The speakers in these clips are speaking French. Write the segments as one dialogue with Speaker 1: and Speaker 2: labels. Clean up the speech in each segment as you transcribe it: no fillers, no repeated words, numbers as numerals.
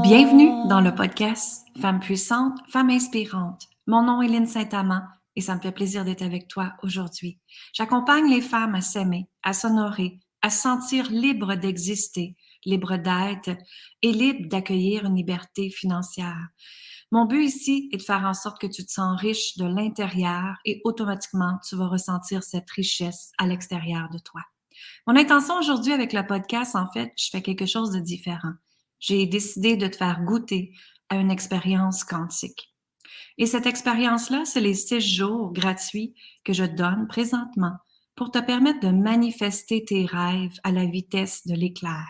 Speaker 1: Bienvenue dans le podcast Femmes puissantes, Femmes inspirantes. Mon nom est Lynne Saint-Amand et ça me fait plaisir d'être avec toi aujourd'hui. J'accompagne les femmes à s'aimer, à s'honorer, à se sentir libres d'exister, libres d'être et libres d'accueillir une liberté financière. Mon but ici est de faire en sorte que tu te sens riche de l'intérieur et automatiquement tu vas ressentir cette richesse à l'extérieur de toi. Mon intention aujourd'hui avec le podcast, en fait, je fais quelque chose de différent. J'ai décidé de te faire goûter à une expérience quantique. Et cette expérience-là, c'est les 6 jours gratuits que je donne présentement pour te permettre de manifester tes rêves à la vitesse de l'éclair.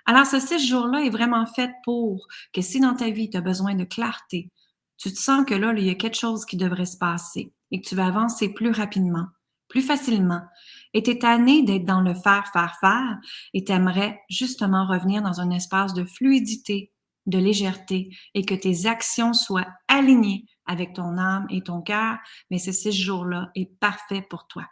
Speaker 1: Alors, ce 6 jours-là est vraiment fait pour que si dans ta vie, tu as besoin de clarté, tu te sens que là, il y a quelque chose qui devrait se passer et que tu vas avancer plus rapidement, plus facilement, et tu es tanné d'être dans le faire, faire, faire, et tu aimerais justement revenir dans un espace de fluidité, de légèreté, et que tes actions soient alignées avec ton âme et ton cœur, mais ce 6 jours-là est parfait pour toi.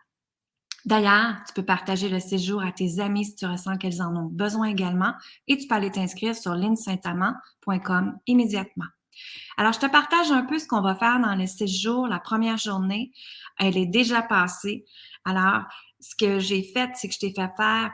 Speaker 1: D'ailleurs, tu peux partager le séjour à tes amis si tu ressens qu'elles en ont besoin également et tu peux aller t'inscrire sur linsaintamant.com immédiatement. Alors, je te partage un peu ce qu'on va faire dans les 6 jours. La première journée, elle est déjà passée. Alors, ce que j'ai fait, c'est que je t'ai fait faire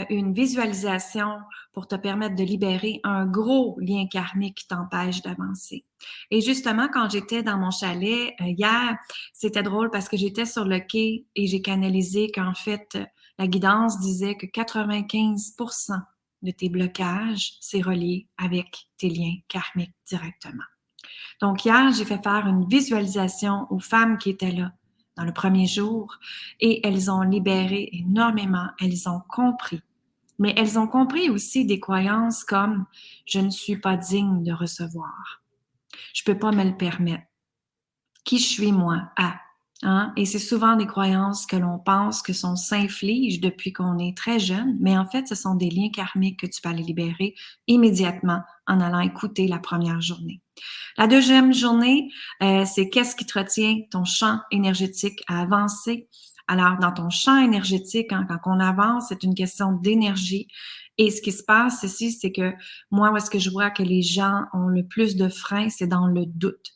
Speaker 1: une visualisation pour te permettre de libérer un gros lien karmique qui t'empêche d'avancer. Et justement, quand j'étais dans mon chalet hier, c'était drôle parce que j'étais sur le quai et j'ai canalisé qu'en fait, la guidance disait que 95% de tes blocages, c'est relié avec tes liens karmiques directement. Donc, hier, j'ai fait faire une visualisation aux femmes qui étaient là dans le premier jour et elles ont libéré énormément, elles ont compris. Mais elles ont compris aussi des croyances comme « je ne suis pas digne de recevoir »,« je peux pas me le permettre »,« qui je suis moi à ». Hein? Et c'est souvent des croyances que l'on pense que sont s'infligent depuis qu'on est très jeune, mais en fait, ce sont des liens karmiques que tu peux aller libérer immédiatement en allant écouter la première journée. La deuxième journée, c'est qu'est-ce qui te retient ton champ énergétique à avancer. Alors, dans ton champ énergétique, hein, quand on avance, c'est une question d'énergie. Et ce qui se passe ici, c'est que moi, où est-ce que je vois que les gens ont le plus de freins, c'est dans le doute.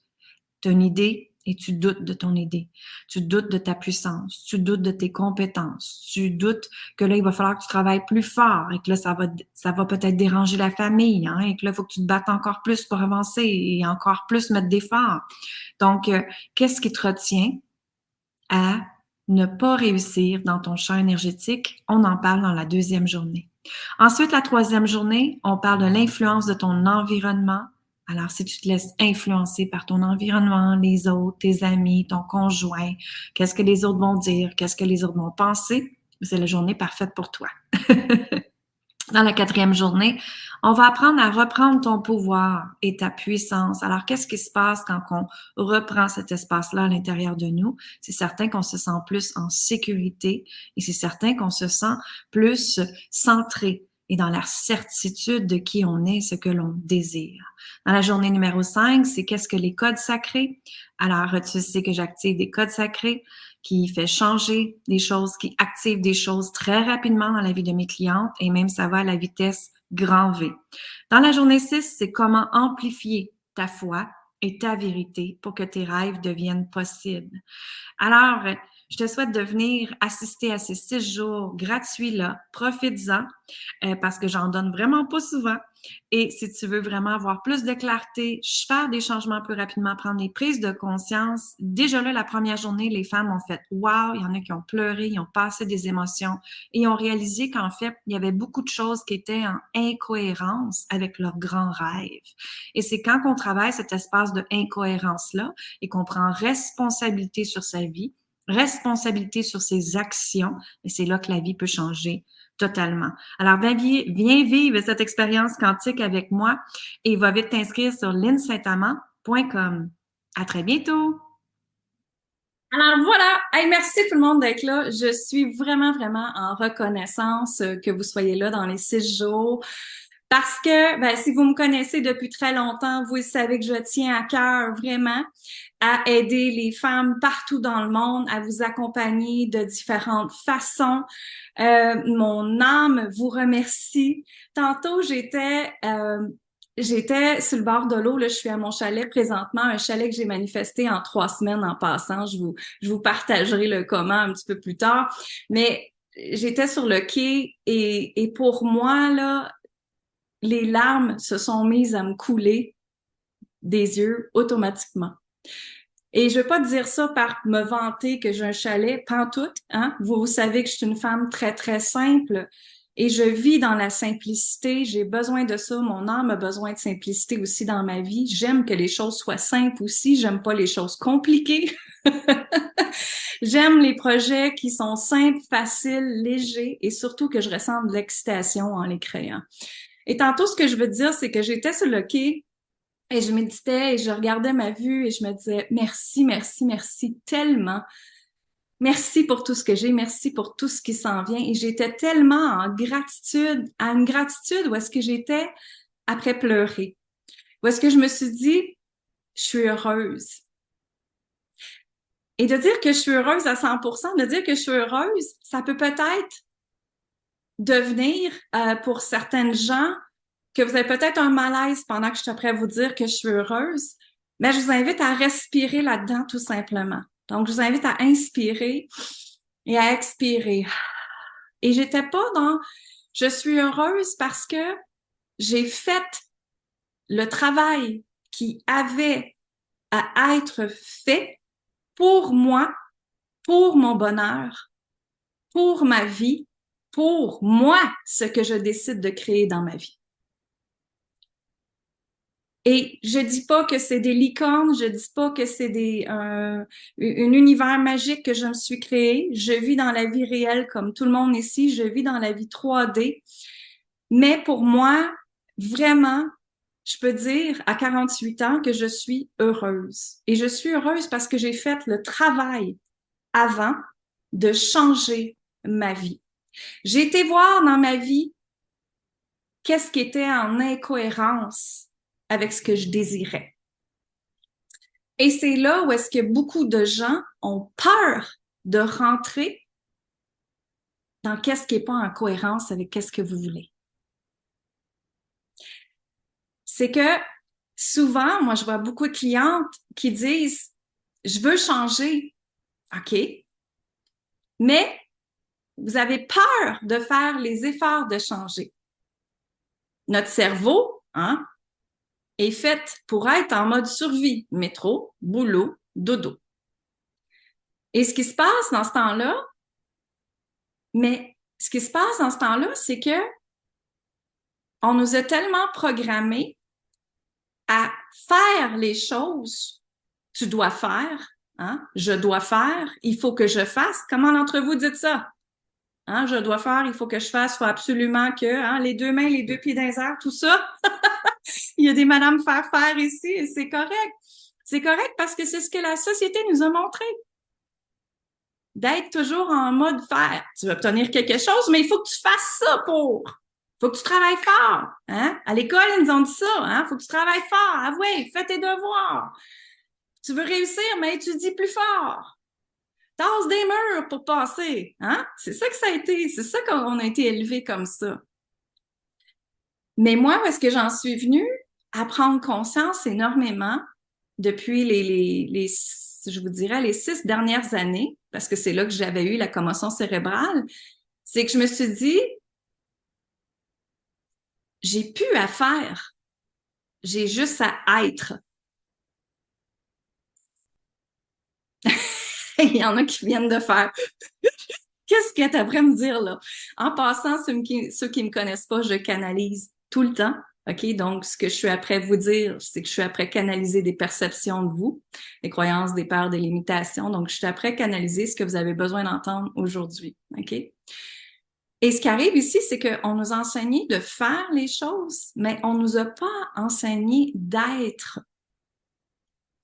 Speaker 1: Tu as une idée et tu doutes de ton idée. Tu doutes de ta puissance. Tu doutes de tes compétences. Tu doutes que là, il va falloir que tu travailles plus fort et que là, ça va peut-être déranger la famille, hein, et que là, il faut que tu te battes encore plus pour avancer et encore plus mettre d'efforts. Donc, qu'est-ce qui te retient à ne pas réussir dans ton champ énergétique? On en parle dans la deuxième journée. Ensuite, la troisième journée, on parle de l'influence de ton environnement. Alors, si tu te laisses influencer par ton environnement, les autres, tes amis, ton conjoint, qu'est-ce que les autres vont dire, qu'est-ce que les autres vont penser, c'est la journée parfaite pour toi. Dans la quatrième journée, on va apprendre à reprendre ton pouvoir et ta puissance. Alors, qu'est-ce qui se passe quand on reprend cet espace-là à l'intérieur de nous? C'est certain qu'on se sent plus en sécurité et c'est certain qu'on se sent plus centré et dans la certitude de qui on est, ce que l'on désire. Dans la journée numéro 5, c'est qu'est-ce que les codes sacrés? Alors, tu sais que j'active des codes sacrés qui fait changer des choses, qui active des choses très rapidement dans la vie de mes clientes et même ça va à la vitesse grand V. Dans la journée 6, c'est comment amplifier ta foi et ta vérité pour que tes rêves deviennent possibles. Alors, je te souhaite de venir assister à ces 6 jours gratuits-là. Profites-en parce que j'en donne vraiment pas souvent. Et si tu veux vraiment avoir plus de clarté, faire des changements plus rapidement, prendre des prises de conscience, déjà là, la première journée, les femmes ont fait « wow », il y en a qui ont pleuré, ils ont passé des émotions et ont réalisé qu'en fait, il y avait beaucoup de choses qui étaient en incohérence avec leurs grands rêves. Et c'est quand on travaille cet espace de incohérence-là et qu'on prend responsabilité sur sa vie, responsabilité sur ses actions, et c'est là que la vie peut changer totalement. Alors, viens vivre cette expérience quantique avec moi et va vite t'inscrire sur linsaintamant.com. À très bientôt! Alors voilà, hey, merci tout le monde d'être là. Je suis vraiment, vraiment en reconnaissance que vous soyez là dans les 6 jours. Parce que, ben, si vous me connaissez depuis très longtemps, vous savez que je tiens à cœur vraiment à aider les femmes partout dans le monde, à vous accompagner de différentes façons. Mon âme vous remercie. Tantôt, j'étais
Speaker 2: J'étais sur le bord de l'eau, là, je suis à mon chalet présentement, un chalet que j'ai manifesté en 3 semaines en passant. Je vous partagerai le comment un petit peu plus tard. Mais j'étais sur le quai et pour moi, là, les larmes se sont mises à me couler des yeux automatiquement. Et je veux pas dire ça par me vanter que j'ai un chalet, pantoute, hein. Vous savez que je suis une femme très, très simple et je vis dans la simplicité. J'ai besoin de ça. Mon âme a besoin de simplicité aussi dans ma vie. J'aime que les choses soient simples aussi. J'aime pas les choses compliquées. J'aime les projets qui sont simples, faciles, légers et surtout que je ressens de l'excitation en les créant. Et tantôt, ce que je veux dire, c'est que j'étais sur le quai et je méditais et je regardais ma vue et je me disais merci, merci, merci tellement. Merci pour tout ce que j'ai, merci pour tout ce qui s'en vient. Et j'étais tellement en gratitude, à une gratitude où est-ce que j'étais après pleurer. Où est-ce que je me suis dit, je suis heureuse. Et de dire que je suis heureuse à 100%, de dire que je suis heureuse, ça peut peut-être devenir pour certaines gens que vous avez peut-être un malaise pendant que je suis prêt à vous dire que je suis heureuse, mais je vous invite à respirer là-dedans tout simplement. Donc, je vous invite à inspirer et à expirer. Et j'étais pas dans je suis heureuse parce que j'ai fait le travail qui avait à être fait pour moi, pour mon bonheur, pour ma vie, pour moi, ce que je décide de créer dans ma vie. Et je dis pas que c'est des licornes, je dis pas que c'est un univers magique que je me suis créé. Je vis dans la vie réelle comme tout le monde ici, je vis dans la vie 3D. Mais pour moi, vraiment, je peux dire à 48 ans que je suis heureuse. Et je suis heureuse parce que j'ai fait le travail avant de changer ma vie. J'ai été voir dans ma vie qu'est-ce qui était en incohérence avec ce que je désirais. Et c'est là où est-ce que beaucoup de gens ont peur de rentrer dans qu'est-ce qui n'est pas en cohérence avec qu'est-ce que vous voulez. C'est que souvent, moi, je vois beaucoup de clientes qui disent, je veux changer. OK. Mais vous avez peur de faire les efforts de changer. Notre cerveau, hein, est fait pour être en mode survie. Métro, boulot, dodo. Et ce qui se passe dans ce temps-là, mais ce qui se passe dans ce temps-là, c'est que on nous a tellement programmés à faire les choses. Tu dois faire, hein? Je dois faire, il faut que je fasse. Comment d'entre vous dites ça? Hein? Je dois faire, il faut que je fasse, il faut absolument que, hein? Les deux mains, les deux pieds dans les airs, tout ça. Il y a des madames faire ici et c'est correct. C'est correct parce que c'est ce que la société nous a montré. D'être toujours en mode faire. Tu veux obtenir quelque chose, mais il faut que tu fasses ça pour. Faut que tu travailles fort. Hein? À l'école, ils nous ont dit ça. Hein? Faut que tu travailles fort. Ah ouais, fais tes devoirs. Tu veux réussir, mais étudie plus fort. Tasse des murs pour passer. Hein? C'est ça que ça a été. C'est ça qu'on a été élevé comme ça. Mais moi, où est-ce que j'en suis venue? À prendre conscience énormément depuis je vous dirais, les 6 dernières années, parce que c'est là que j'avais eu la commotion cérébrale, c'est que je me suis dit, j'ai plus à faire. J'ai juste à être. Il y en a qui viennent de faire. Qu'est-ce que tu aimerais me dire là? En passant, ceux qui me connaissent pas, je canalise tout le temps. OK? Donc, ce que je suis après vous dire, c'est que je suis après canaliser des perceptions de vous, des croyances, des peurs, des limitations. Donc, je suis après canaliser ce que vous avez besoin d'entendre aujourd'hui. OK? Et ce qui arrive ici, c'est qu'on nous a enseigné de faire les choses, mais on nous a pas enseigné d'être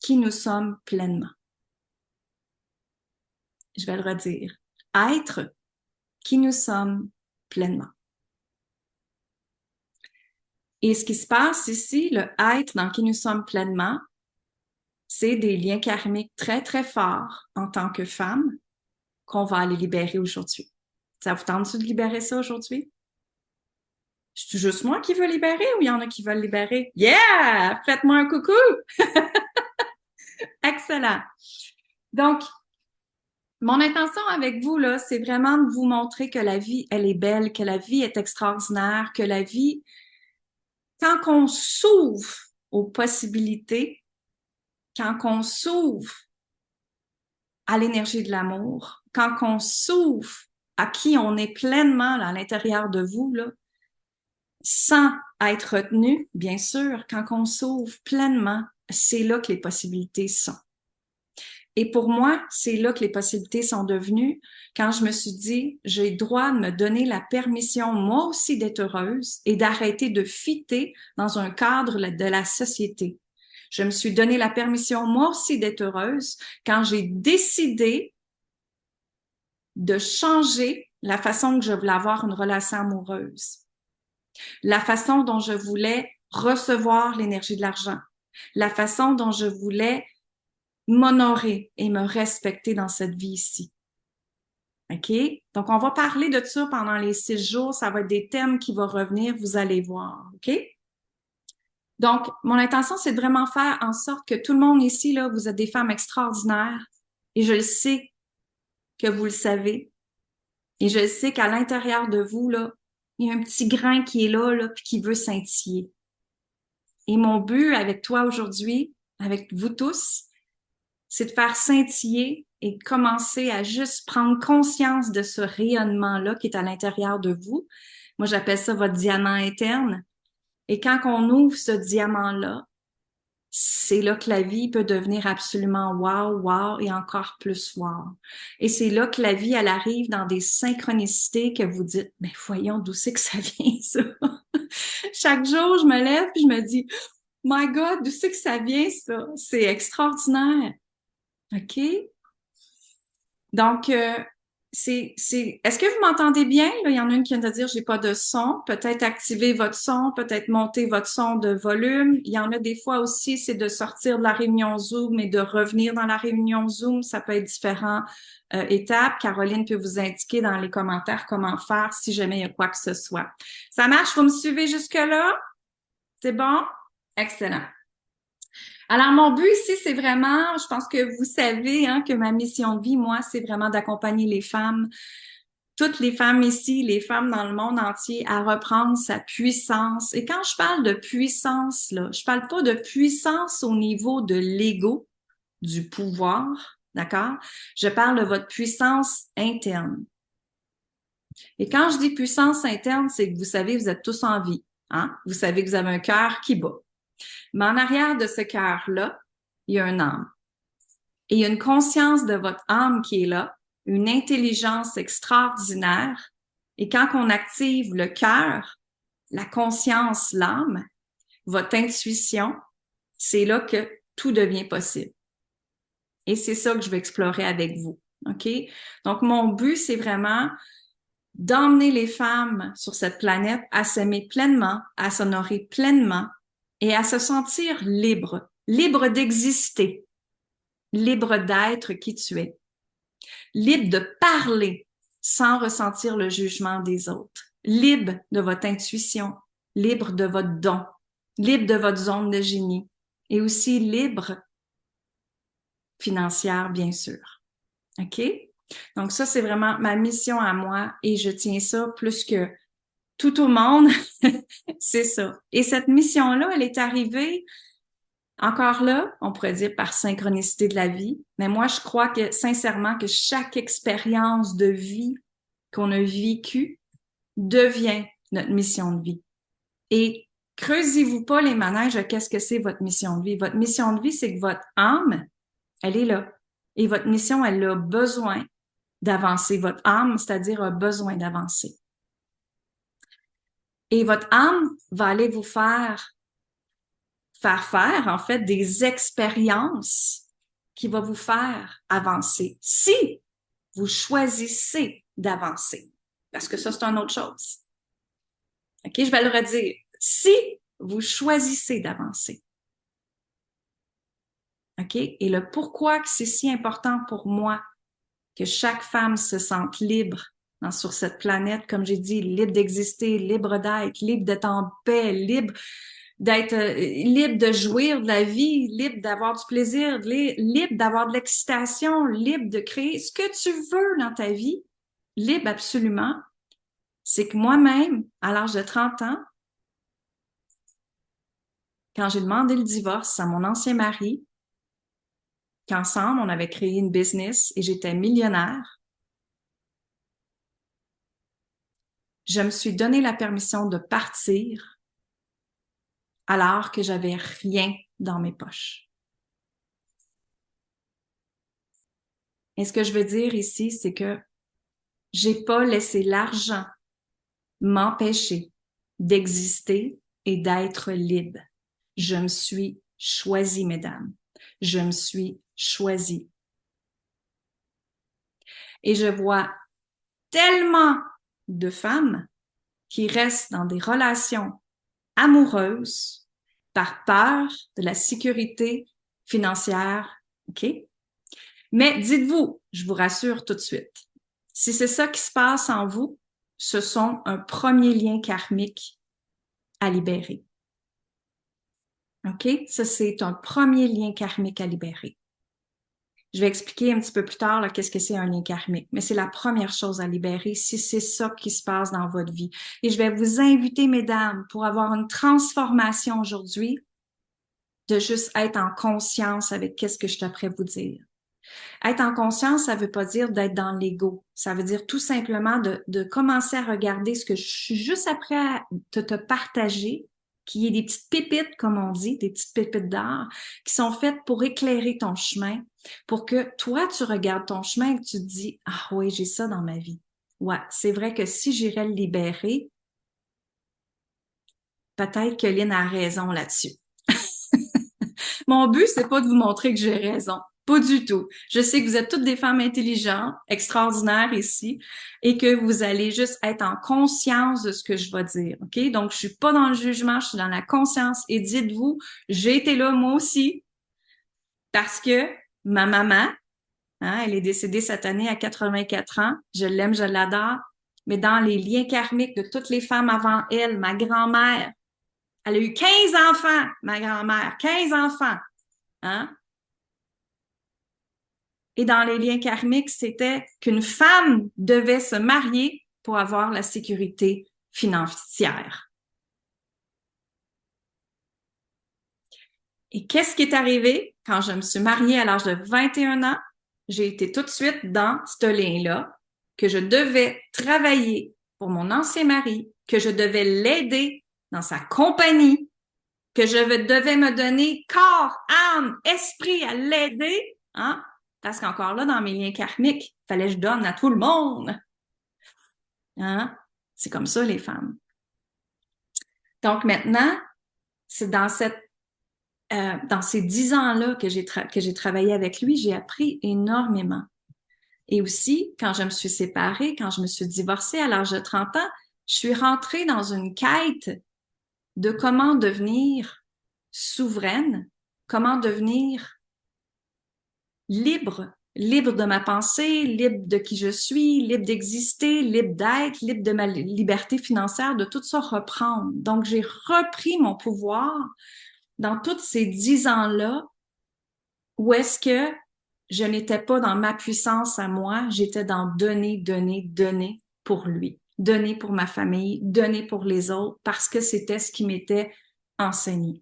Speaker 2: qui nous sommes pleinement. Je vais le redire. Être qui nous sommes pleinement. Et ce qui se passe ici, le être dans qui nous sommes pleinement, c'est des liens karmiques très, très forts en tant que femme qu'on va aller libérer aujourd'hui. Ça vous tente de libérer ça aujourd'hui? C'est juste moi qui veux libérer ou il y en a qui veulent libérer? Yeah! Faites-moi un coucou! Excellent. Donc, mon intention avec vous, là, c'est vraiment de vous montrer que la vie, elle est belle, que la vie est extraordinaire, que la vie, quand on s'ouvre aux possibilités, quand on s'ouvre à l'énergie de l'amour, quand on s'ouvre à qui on est pleinement là, à l'intérieur de vous, là, sans être retenu, bien sûr, quand on s'ouvre pleinement, c'est là que les possibilités sont. Et pour moi, c'est là que les possibilités sont devenues quand je me suis dit, j'ai le droit de me donner la permission, moi aussi, d'être heureuse et d'arrêter de fitter dans un cadre de la société. Je me suis donné la permission, moi aussi, d'être heureuse quand j'ai décidé de changer la façon que je voulais avoir une relation amoureuse, la façon dont je voulais recevoir l'énergie de l'argent, la façon dont je voulais m'honorer et me respecter dans cette vie-ci. OK? Donc, on va parler de ça pendant les 6 jours. Ça va être des thèmes qui vont revenir, vous allez voir. OK? Donc, mon intention, c'est de vraiment faire en sorte que tout le monde ici, là, vous êtes des femmes extraordinaires et je le sais que vous le savez. Et je sais qu'à l'intérieur de vous, là, il y a un petit grain qui est là, puis qui veut scintiller. Et mon but avec toi aujourd'hui, avec vous tous, c'est de faire scintiller et de commencer à juste prendre conscience de ce rayonnement-là qui est à l'intérieur de vous. Moi, j'appelle ça votre diamant interne. Et quand on ouvre ce diamant-là, c'est là que la vie peut devenir absolument wow, wow et encore plus wow. Et c'est là que la vie, elle arrive dans des synchronicités que vous dites, mais voyons d'où c'est que ça vient, ça. Chaque jour, je me lève puis je me dis, my God, d'où c'est que ça vient, ça? C'est extraordinaire. OK? Donc, est-ce que vous m'entendez bien? Là, il y en a une qui vient de dire, j'ai pas de son. Peut-être activer votre son, peut-être monter votre son de volume. Il y en a des fois aussi, c'est de sortir de la réunion Zoom et de revenir dans la réunion Zoom. Ça peut être différentes étapes. Caroline peut vous indiquer dans les commentaires comment faire si jamais il y a quoi que ce soit. Ça marche? Vous me suivez jusque-là? C'est bon? Excellent. Alors, mon but ici, c'est vraiment, je pense que vous savez hein, que ma mission de vie, moi, c'est vraiment d'accompagner les femmes, toutes les femmes ici, les femmes dans le monde entier, à reprendre sa puissance. Et quand je parle de puissance, là, je parle pas de puissance au niveau de l'ego, du pouvoir, d'accord? Je parle de votre puissance interne. Et quand je dis puissance interne, c'est que vous savez, vous êtes tous en vie, hein? Vous savez que vous avez un cœur qui bat. Mais en arrière de ce cœur-là, il y a une âme. Et il y a une conscience de votre âme qui est là, une intelligence extraordinaire. Et quand on active le cœur, la conscience, l'âme, votre intuition, c'est là que tout devient possible. Et c'est ça que je vais explorer avec vous. OK? Donc, mon but, c'est vraiment d'emmener les femmes sur cette planète à s'aimer pleinement, à s'honorer pleinement et à se sentir libre, libre d'exister, libre d'être qui tu es, libre de parler sans ressentir le jugement des autres, libre de votre intuition, libre de votre don, libre de votre zone de génie et aussi libre financière, bien sûr. OK? Donc ça, c'est vraiment ma mission à moi et je tiens ça plus que tout au monde. C'est ça. Et cette mission-là, elle est arrivée encore là, on pourrait dire par synchronicité de la vie, mais moi, je crois que sincèrement que chaque expérience de vie qu'on a vécue devient notre mission de vie. Et creusez-vous pas les manèges à qu'est-ce que c'est votre mission de vie. Votre mission de vie, c'est que votre âme, elle est là. Et votre mission, elle a besoin d'avancer. Votre âme, c'est-à-dire a besoin d'avancer. Et votre âme va aller vous faire en fait, des expériences qui vont vous faire avancer. Si vous choisissez d'avancer. Parce que ça, c'est une autre chose. OK? Je vais le redire. Si vous choisissez d'avancer. OK? Et le pourquoi que c'est si important pour moi que chaque femme se sente libre sur cette planète, comme j'ai dit, libre d'exister, libre d'être, libre d'être en paix, libre d'être libre de jouir de la vie, libre d'avoir du plaisir, libre d'avoir de l'excitation, libre de créer ce que tu veux dans ta vie, libre absolument. C'est que moi-même, à l'âge de 30 ans, quand j'ai demandé le divorce à mon ancien mari, qu'ensemble, on avait créé une business et j'étais millionnaire, je me suis donné la permission de partir alors que j'avais rien dans mes poches. Et ce que je veux dire ici, c'est que j'ai pas laissé l'argent m'empêcher d'exister et d'être libre. Je me suis choisie, mesdames. Je me suis choisie. Et je vois tellement de femmes qui restent dans des relations amoureuses par peur de la sécurité financière, OK? Mais dites-vous, je vous rassure tout de suite, si c'est ça qui se passe en vous, ce sont un premier lien karmique à libérer. OK? Ça, c'est un premier lien karmique à libérer. Je vais expliquer un petit peu plus tard là, qu'est-ce que c'est un lien karmique, mais c'est la première chose à libérer si c'est ça qui se passe dans votre vie. Et je vais vous inviter, mesdames, pour avoir une transformation aujourd'hui, de juste être en conscience avec qu'est-ce que je suis après vous dire. Être en conscience, ça veut pas dire d'être dans l'ego. Ça veut dire tout simplement de commencer à regarder ce que je suis juste après à te partager, qui est des petites pépites, comme on dit, des petites pépites d'art, qui sont faites pour éclairer ton chemin, pour que toi, tu regardes ton chemin et que tu te dis, ah oui, j'ai ça dans ma vie. Ouais, c'est vrai que si j'irais le libérer, peut-être que Lynn a raison là-dessus. Mon but, c'est pas de vous montrer que j'ai raison. Pas du tout. Je sais que vous êtes toutes des femmes intelligentes, extraordinaires ici, et que vous allez juste être en conscience de ce que je vais dire, OK? Donc, je suis pas dans le jugement, je suis dans la conscience. Et dites-vous, j'ai été là moi aussi, parce que ma maman, hein, elle est décédée cette année à 84 ans. Je l'aime, je l'adore. Mais dans les liens karmiques de toutes les femmes avant elle, ma grand-mère, elle a eu 15 enfants, ma grand-mère, 15 enfants, hein? Et dans les liens karmiques, c'était qu'une femme devait se marier pour avoir la sécurité financière. Et qu'est-ce qui est arrivé quand je me suis mariée à l'âge de 21 ans? J'ai été tout de suite dans ce lien-là, que je devais travailler pour mon ancien mari, que je devais l'aider dans sa compagnie, que je devais me donner corps, âme, esprit à l'aider, hein? Parce qu'encore là, dans mes liens karmiques, il fallait que je donne à tout le monde. Hein? C'est comme ça, les femmes. Donc maintenant, c'est dans ces 10 ans-là que j'ai travaillé avec lui, j'ai appris énormément. Et aussi, quand je me suis séparée, quand je me suis divorcée à l'âge de 30 ans, je suis rentrée dans une quête de comment devenir souveraine, comment devenir libre de ma pensée, libre de qui je suis, libre d'exister, libre d'être, libre de ma liberté financière, de tout ça reprendre. Donc, j'ai repris mon pouvoir dans tous ces 10 ans-là où est-ce que je n'étais pas dans ma puissance à moi, j'étais dans donner pour lui, donner pour ma famille, donner pour les autres, parce que c'était ce qui m'était enseigné.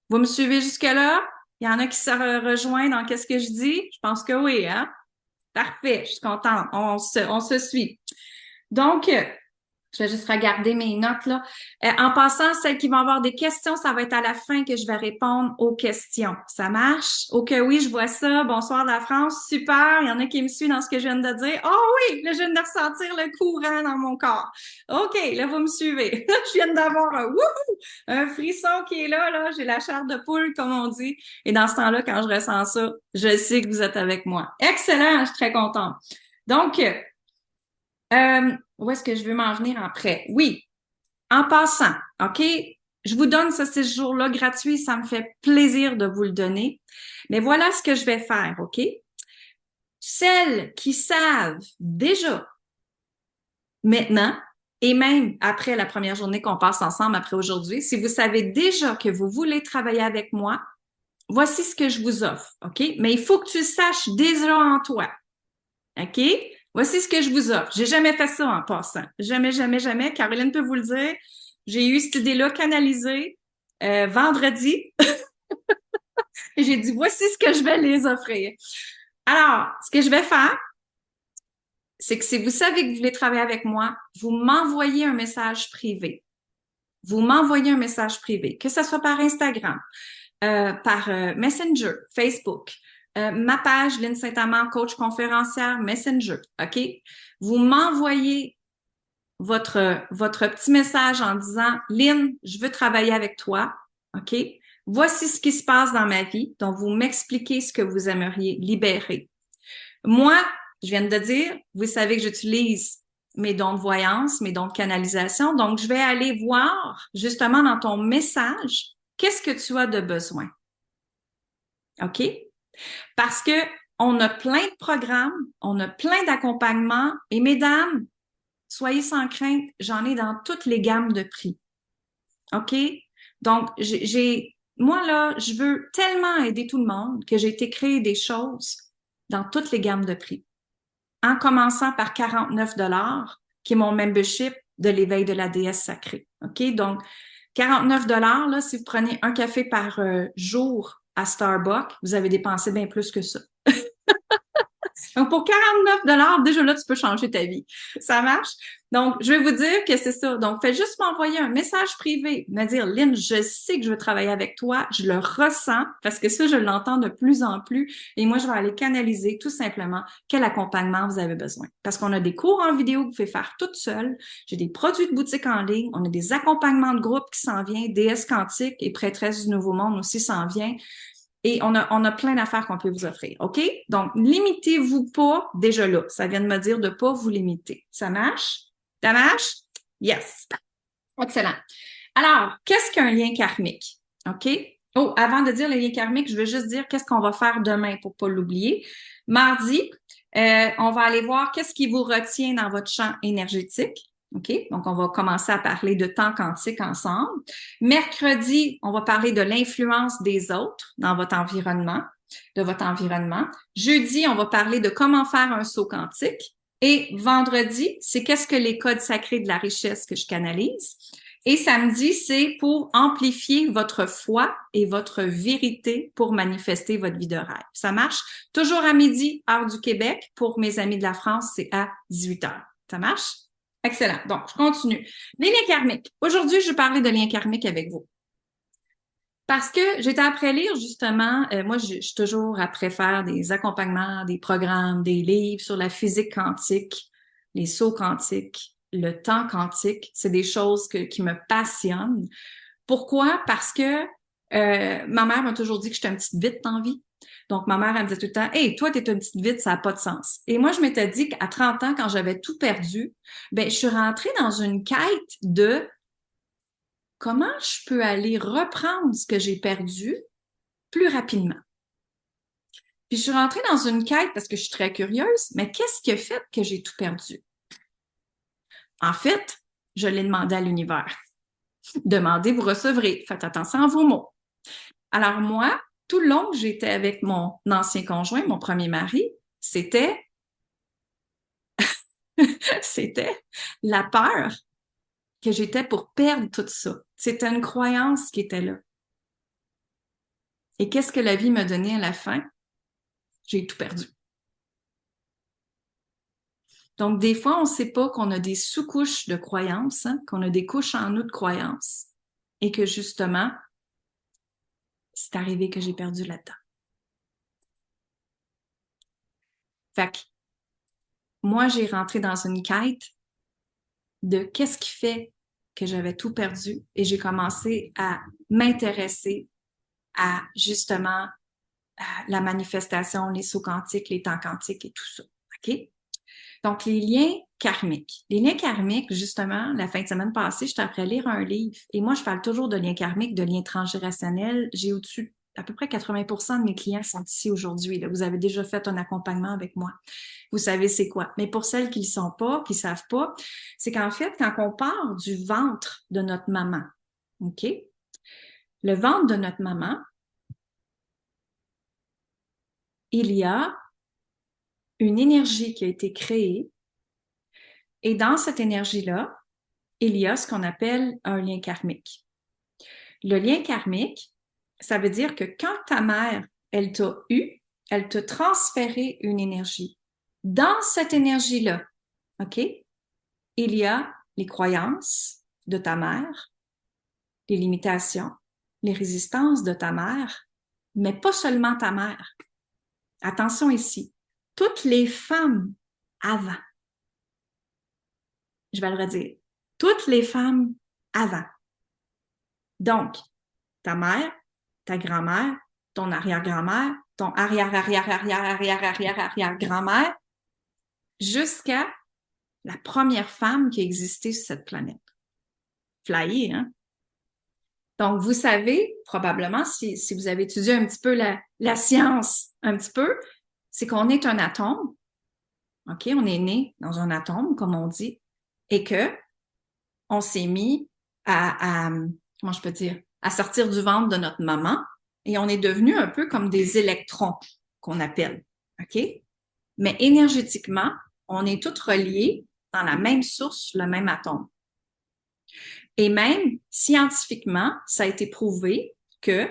Speaker 2: Vous me suivez jusque-là? Il y en a qui se rejoignent dans qu'est-ce que je dis? Je pense que oui, hein? Parfait, je suis contente. On se suit. Donc, je vais juste regarder mes notes là. En passant, celles qui vont avoir des questions, ça va être à la fin que je vais répondre aux questions. Ça marche? Ok, oui, je vois ça. Bonsoir de la France. Super. Il y en a qui me suivent dans ce que je viens de dire. Oh oui, là, je viens de ressentir le courant dans mon corps. Ok, là, vous me suivez. Je viens d'avoir un frisson qui est là. J'ai la chair de poule, comme on dit. Et dans ce temps-là, quand je ressens ça, je sais que vous êtes avec moi. Excellent, je suis très contente. Donc, où est-ce que je veux m'en venir après? Oui, en passant, OK? Je vous donne ce 6 jours-là gratuit, ça me fait plaisir de vous le donner. Mais voilà ce que je vais faire, OK? Celles qui savent déjà maintenant, et même après la première journée qu'on passe ensemble, après aujourd'hui, si vous savez déjà que vous voulez travailler avec moi, voici ce que je vous offre, OK? Mais il faut que tu le saches déjà en toi, OK? Voici ce que je vous offre. J'ai jamais fait ça en passant. Jamais, jamais, jamais. Caroline peut vous le dire. J'ai eu cette idée-là canalisée vendredi et j'ai dit, voici ce que je vais les offrir. Alors, ce que je vais faire, c'est que si vous savez que vous voulez travailler avec moi, vous m'envoyez un message privé. Vous m'envoyez un message privé, que ce soit par Instagram, par Messenger, Facebook, ma page Lynne Saint-Amand, coach conférencière, Messenger, OK? Vous m'envoyez votre petit message en disant « Lynne, je veux travailler avec toi, OK? Voici ce qui se passe dans ma vie. » Donc, vous m'expliquez ce que vous aimeriez libérer. Moi, je viens de dire, vous savez que j'utilise mes dons de voyance, mes dons de canalisation. Donc, je vais aller voir justement dans ton message, qu'est-ce que tu as de besoin. OK? Parce que on a plein de programmes, on a plein d'accompagnements et mesdames, soyez sans crainte, j'en ai dans toutes les gammes de prix. OK? Donc, moi là, je veux tellement aider tout le monde que j'ai été créer des choses dans toutes les gammes de prix. En commençant par 49 $, qui est mon membership de l'éveil de la déesse sacrée. OK? Donc, 49 $, là, si vous prenez un café par jour à Starbucks, vous avez dépensé bien plus que ça. Donc, pour 49 $, déjà là, tu peux changer ta vie. Ça marche? Donc, je vais vous dire que c'est ça. Donc, faites juste m'envoyer un message privé, me dire, Lynne, je sais que je veux travailler avec toi, je le ressens, parce que ça, je l'entends de plus en plus, et moi, je vais aller canaliser tout simplement quel accompagnement vous avez besoin. Parce qu'on a des cours en vidéo que vous pouvez faire toute seule, j'ai des produits de boutique en ligne, on a des accompagnements de groupe qui s'en viennent, déesse quantique et prêtresse du Nouveau Monde aussi s'en vient. Et on a plein d'affaires qu'on peut vous offrir, OK? Donc, limitez-vous pas déjà là. Ça vient de me dire de pas vous limiter. Ça marche? Ça marche? Yes. Excellent. Alors, qu'est-ce qu'un lien karmique? OK? Oh, avant de dire le lien karmique, je veux juste dire qu'est-ce qu'on va faire demain pour pas l'oublier. Mardi, on va aller voir qu'est-ce qui vous retient dans votre champ énergétique. OK? Donc, on va commencer à parler de temps quantique ensemble. Mercredi, on va parler de l'influence des autres dans votre environnement, de votre environnement. Jeudi, on va parler de comment faire un saut quantique. Et vendredi, c'est qu'est-ce que les codes sacrés de la richesse que je canalise. Et samedi, c'est pour amplifier votre foi et votre vérité pour manifester votre vie de rêve. Ça marche? Toujours à midi, heure du Québec. Pour mes amis de la France, c'est à 18 heures. Ça marche? Excellent. Donc, je continue. Les liens karmiques. Aujourd'hui, je vais parler de liens karmiques avec vous. Parce que j'étais après lire justement, moi je suis toujours après faire des accompagnements, des programmes, des livres sur la physique quantique, les sauts quantiques, le temps quantique. C'est des choses qui me passionnent. Pourquoi? Parce que ma mère m'a toujours dit que j'étais une petite vite dans la vie. Donc, ma mère, elle me disait tout le temps, « Hey, toi, t'es une petite vite, ça n'a pas de sens. » Et moi, je m'étais dit qu'à 30 ans, quand j'avais tout perdu, ben, je suis rentrée dans une quête de comment je peux aller reprendre ce que j'ai perdu plus rapidement. Puis, je suis rentrée dans une quête parce que je suis très curieuse, mais qu'est-ce qui a fait que j'ai tout perdu? En fait, je l'ai demandé à l'univers. Demandez, vous recevrez. Faites attention à vos mots. Alors, moi, tout le long que j'étais avec mon ancien conjoint, mon premier mari, c'était la peur que j'étais pour perdre tout ça. C'était une croyance qui était là. Et qu'est-ce que la vie m'a donné à la fin? J'ai tout perdu. Donc, des fois, on ne sait pas qu'on a des sous-couches de croyances, hein, qu'on a des couches en nous de croyances, et que justement, c'est arrivé que j'ai perdu là-dedans. Fait que, moi, j'ai rentré dans une quête de qu'est-ce qui fait que j'avais tout perdu et j'ai commencé à m'intéresser à justement à la manifestation, les sauts quantiques, les temps quantiques et tout ça. OK? Donc, les liens karmiques. Les liens karmiques, justement, la fin de semaine passée, j'étais après lire un livre et moi, je parle toujours de liens karmiques, de liens transgénérationnels. J'ai au-dessus à peu près 80% de mes clients sont ici aujourd'hui. Là. Vous avez déjà fait un accompagnement avec moi. Vous savez c'est quoi. Mais pour celles qui ne le sont pas, qui ne savent pas, c'est qu'en fait, quand on part du ventre de notre maman, OK? Le ventre de notre maman, il y a une énergie qui a été créée et dans cette énergie-là, il y a ce qu'on appelle un lien karmique. Le lien karmique, ça veut dire que quand ta mère, elle t'a eu, elle t'a transféré une énergie. Dans cette énergie-là, OK, il y a les croyances de ta mère, les limitations, les résistances de ta mère, mais pas seulement ta mère. Attention ici, toutes les femmes avant, je vais le redire, toutes les femmes avant. Donc, ta mère, ta grand-mère, ton arrière-grand-mère, ton arrière-arrière-arrière-arrière-arrière-arrière-grand-mère, jusqu'à la première femme qui a existé sur cette planète. Flyé, hein? Donc, vous savez, probablement, si vous avez étudié un petit peu la science, un petit peu, c'est qu'on est un atome, OK? On est né dans un atome, comme on dit, et que on s'est mis comment je peux dire, à sortir du ventre de notre maman, et on est devenu un peu comme des électrons, qu'on appelle, OK? Mais énergétiquement, on est tous reliés dans la même source, le même atome. Et même scientifiquement, ça a été prouvé que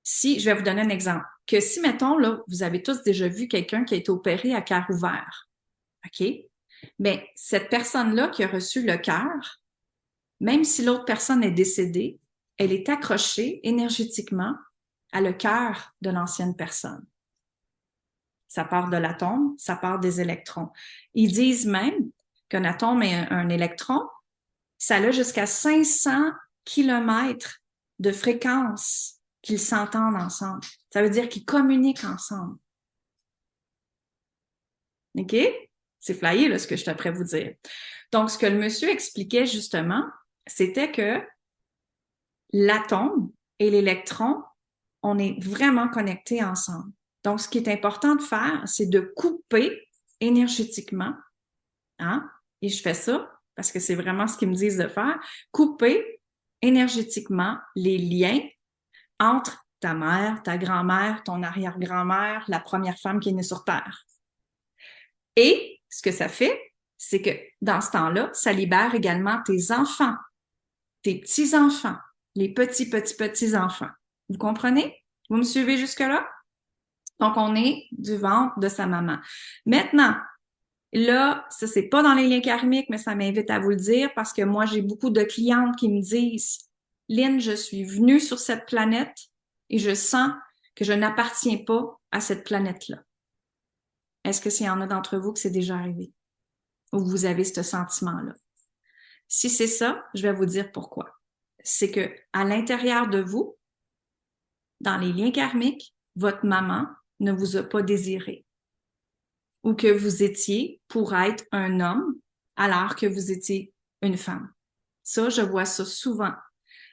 Speaker 2: si, je vais vous donner un exemple, que si, mettons, là, vous avez tous déjà vu quelqu'un qui a été opéré à cœur ouvert, OK? Mais cette personne-là qui a reçu le cœur, même si l'autre personne est décédée, elle est accrochée énergétiquement à le cœur de l'ancienne personne. Ça part de l'atome, ça part des électrons. Ils disent même qu'un atome et un électron, ça a jusqu'à 500 kilomètres de fréquence qu'ils s'entendent ensemble. Ça veut dire qu'ils communiquent ensemble. OK? C'est flyé, là, ce que je suis après vous dire. Donc, ce que le monsieur expliquait justement, c'était que l'atome et l'électron, on est vraiment connectés ensemble. Donc, ce qui est important de faire, c'est de couper énergétiquement, hein? Et je fais ça parce que c'est vraiment ce qu'ils me disent de faire, couper énergétiquement les liens entre ta mère, ta grand-mère, ton arrière-grand-mère, la première femme qui est née sur Terre. Et ce que ça fait, c'est que dans ce temps-là, ça libère également tes enfants, tes petits-enfants, les petits-petits-petits-enfants. Vous comprenez? Vous me suivez jusque-là? Donc, on est du ventre de sa maman. Maintenant, là, ça, c'est pas dans les liens karmiques, mais ça m'invite à vous le dire parce que moi, j'ai beaucoup de clientes qui me disent, Lynn, je suis venue sur cette planète et je sens que je n'appartiens pas à cette planète-là. Est-ce que s'il y en a d'entre vous que c'est déjà arrivé? Ou vous avez ce sentiment-là? Si c'est ça, je vais vous dire pourquoi. C'est que à l'intérieur de vous, dans les liens karmiques, votre maman ne vous a pas désiré. Ou que vous étiez pour être un homme alors que vous étiez une femme. Ça, je vois ça souvent.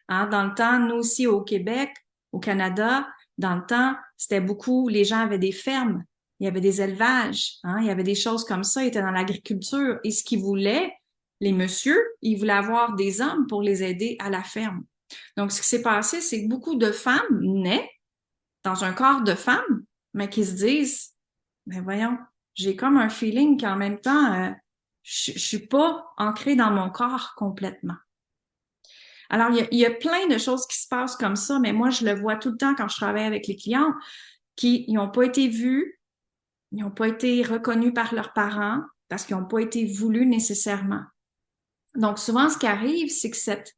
Speaker 2: Hein? Dans le temps, nous aussi au Québec, au Canada, dans le temps, c'était beaucoup, les gens avaient des fermes, il y avait des élevages, hein? Il y avait des choses comme ça, ils étaient dans l'agriculture. Et ce qu'ils voulaient, les messieurs, ils voulaient avoir des hommes pour les aider à la ferme. Donc, ce qui s'est passé, c'est que beaucoup de femmes naissent dans un corps de femme, mais qui se disent, ben voyons, j'ai comme un feeling qu'en même temps, je suis pas ancrée dans mon corps complètement. Alors, il y a plein de choses qui se passent comme ça, mais moi, je le vois tout le temps quand je travaille avec les clients qui n'ont pas été vus, ils n'ont pas été reconnus par leurs parents parce qu'ils n'ont pas été voulus nécessairement. Donc, souvent, ce qui arrive, c'est que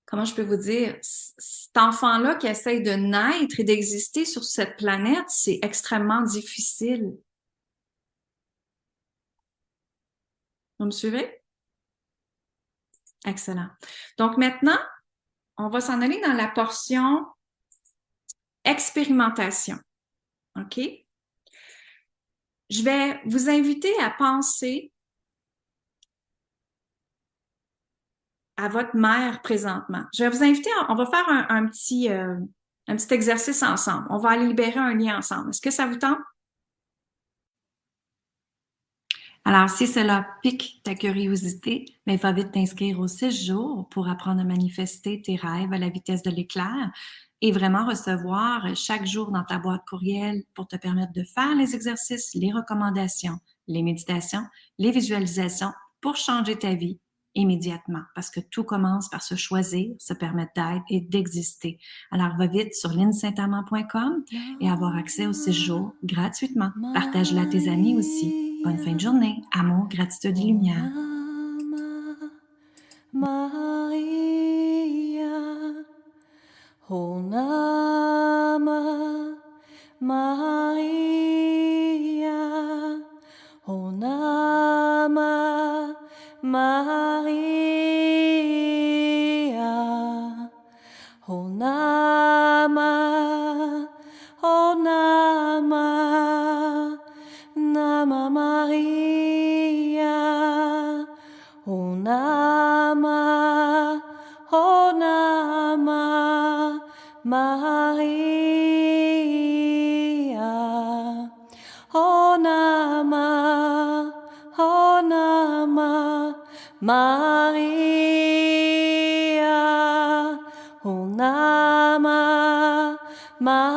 Speaker 2: comment je peux vous dire, cet enfant-là qui essaye de naître et d'exister sur cette planète, c'est extrêmement difficile. Vous me suivez? Excellent. Donc maintenant, on va s'en aller dans la portion expérimentation. OK? Je vais vous inviter à penser à votre mère présentement. Je vais vous inviter, on va faire un petit exercice ensemble. On va aller libérer un lien ensemble. Est-ce que ça vous tente?
Speaker 1: Alors, si cela pique ta curiosité, mais va vite t'inscrire aux 6 jours pour apprendre à manifester tes rêves à la vitesse de l'éclair et vraiment recevoir chaque jour dans ta boîte courriel pour te permettre de faire les exercices, les recommandations, les méditations, les visualisations pour changer ta vie immédiatement parce que tout commence par se choisir, se permettre d'être et d'exister. Alors, va vite sur linsaintamant.com et avoir accès aux 6 jours gratuitement. Partage-la à tes amis aussi. Bonne fin de journée. Amour, gratitude et lumière.
Speaker 3: Maria, Honama, Maria, Honama, Maria, Honama, Honama, Nama Maria, Honama, Honama, Maria, Honama, Honama, Maria, Honama, Maria.